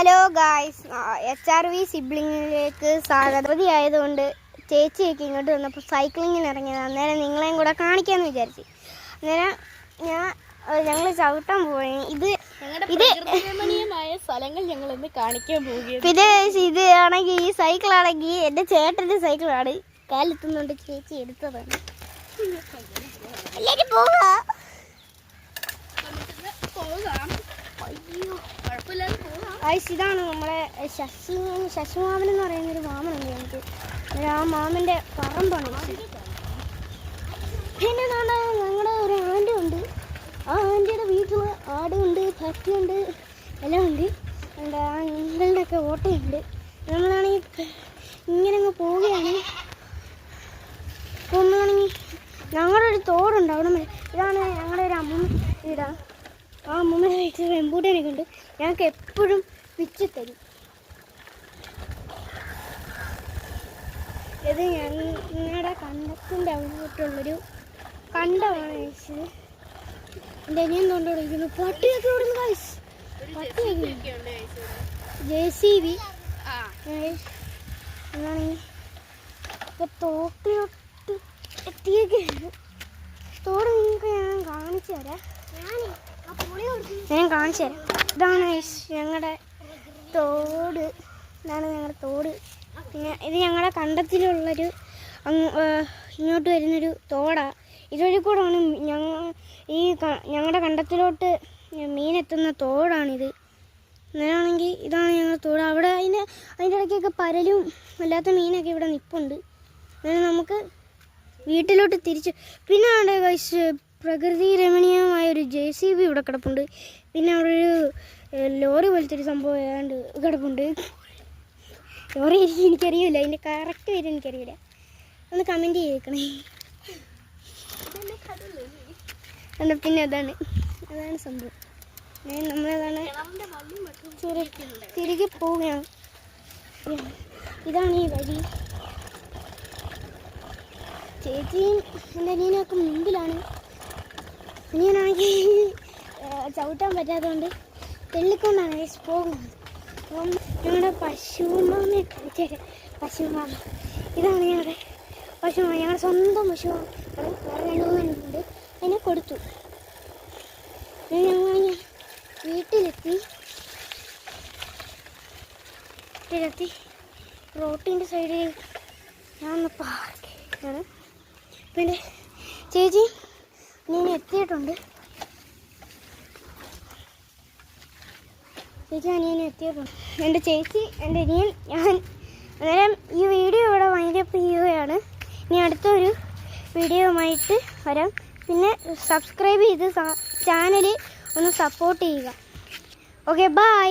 Hello guys, HRV സിബ്ലിങ്ങിലേക്ക് സ്വാഗതം ആയതുകൊണ്ട് ചേച്ചിയൊക്കെ ഇങ്ങോട്ട് വന്നപ്പോൾ സൈക്ലിങ്ങിന് ഇറങ്ങിയതാണ്. അന്നേരം നിങ്ങളെയും കൂടെ കാണിക്കാമെന്ന് വിചാരിച്ചു. അന്നേരം ഞങ്ങൾ ചവിട്ടാൻ പോയി. ഇത് സ്ഥലങ്ങൾ ഞങ്ങൾ ഇന്ന് കാണിക്കാൻ പോവുകയാണ്. ഇത് ആണെങ്കിൽ ഈ സൈക്കിളാണെങ്കിൽ എൻ്റെ ചേട്ടൻ്റെ സൈക്കിളാണ്. കാലെത്തുന്നുണ്ട്, ചേച്ചി എടുത്തതാണ്. എല്ലാവരും പോകാം. ഇതാണ് നമ്മളെ ശശിമാമൻ എന്ന് പറയുന്നൊരു മാമനുണ്ട് ഞങ്ങൾക്ക്. ആ മാമൻ്റെ പറമ്പാണ്. പിന്നെ ഞങ്ങളുടെ ഒരു ആൻ്റി ഉണ്ട്. ആ ആൻ്റിയുടെ വീട്ടിൽ ആടുണ്ട്, പട്ടിയുണ്ട്, എല്ലാം ഉണ്ട്. അതുകൊണ്ട് ആ അങ്കിളുടെ ഒക്കെ ഓട്ടയുണ്ട്. നമ്മളാണെങ്കിൽ ഇങ്ങനെ അങ്ങ് പോവുകയാണ്. ഒന്നാണെങ്കിൽ ഞങ്ങളുടെ ഒരു തോടുണ്ട് അവിടെ. ഇതാണ് ഞങ്ങളുടെ ഒരു അമ്മ വീടാണ്. ആ അമ്മൂമ്മയുടെ വീട്ടിൽ റംബൂട്ടാനൊക്കെ ഉണ്ട്. ഞങ്ങൾക്ക് എപ്പോഴും പിച്ച് തരും. ഇത് ഞങ്ങളുടെ കണ്ടത്തിൻ്റെ അങ്ങോട്ടുള്ളൊരു കണ്ടമാണ് കഴിച്ചത്. എൻ്റെ അനിയൻ കൊണ്ടുകൊണ്ടിരിക്കുന്നു. പട്ടിയൊക്കെ ഓടുന്നു കഴിച്ച്. JCB എന്നാണെങ്കിൽ ഇപ്പോൾ തോട്ടിലോട്ട് എത്തിയൊക്കെയാണ്. തോട് നിങ്ങൾക്ക് ഞാൻ കാണിച്ചു തരാം. ഞാൻ കാണിച്ചു തരാം. ഇതാണ് ഞങ്ങളുടെ തോട്. ഇതാണ് ഞങ്ങളുടെ തോട്. പിന്നെ ഇത് ഞങ്ങളുടെ കണ്ടത്തിലുള്ളൊരു ഇങ്ങോട്ട് വരുന്നൊരു തോടാണ്. ഇതുവഴി കൂടാണ് ഞങ്ങളുടെ കണ്ടത്തിലോട്ട് മീനെത്തുന്ന തോടാണിത്. അന്നേരമാണെങ്കിൽ ഇതാണ് ഞങ്ങളുടെ തോട്. അവിടെ അതിൻ്റെ ഇടയ്ക്കൊക്കെ പരലും അല്ലാത്ത മീനൊക്കെ ഇവിടെ നിൽപ്പുണ്ട്. അങ്ങനെ നമുക്ക് വീട്ടിലോട്ട് തിരിച്ച് പിന്നെ അവിടെ പ്രകൃതി രമണീയമായൊരു JCB ഇവിടെ കിടപ്പുണ്ട്. പിന്നെ അവിടെ ഒരു ലോറി പോലത്തെ ഒരു സംഭവം ഏതാണ്ട് കിടപ്പുണ്ട്. ലോറി എനിക്കറിയില്ല, അതിൻ്റെ കറക്റ്റ് പേര് എനിക്കറിയില്ല. ഒന്ന് കമൻറ്റ് ചെയ്തേക്കണേ. പിന്നെ അതാണ് സംഭവം. നമ്മളതാണ് തിരികെ പോവുകയാണ്. ഇതാണ് ഈ വഴി. ചേച്ചിയും എൻ്റെ അനിയനൊക്കെ മുമ്പിലാണ്. അനിയനാണെങ്കിൽ ചവിട്ടാൻ പറ്റാത്തതുകൊണ്ട് തെള്ളിക്കൊണ്ടാണ് പോകുന്നത്. അപ്പം ഞങ്ങളുടെ പശുമാമയെ കാണിച്ചേരാം. പശുമാമ ഇതാണ് ഞങ്ങളുടെ പശുമാമ. ഞങ്ങളുടെ സ്വന്തം പശുമാണ്. വേറെ 2-3 ഉണ്ട്. അതിനെ കൊടുത്തു. ഞങ്ങൾ വീട്ടിലെത്തി. റോട്ടിൻ്റെ സൈഡിൽ ഞാൻ പാർക്കാണ്. പിന്നെ ചേച്ചി ഞാൻ എത്തിയിട്ടുണ്ട്. എൻ്റെ ചേച്ചി, എൻ്റെ അനിയൻ, ഞാൻ. അന്നേരം ഈ വീഡിയോ ഇവിടെ വൈൻഡപ്പ് ചെയ്യുകയാണ്. ഇനി അടുത്തൊരു വീഡിയോയുമായിട്ട് വരാം. പിന്നെ സബ്സ്ക്രൈബ് ചെയ്ത് ചാനൽ ഒന്ന് സപ്പോർട്ട് ചെയ്യുക. Okay, by.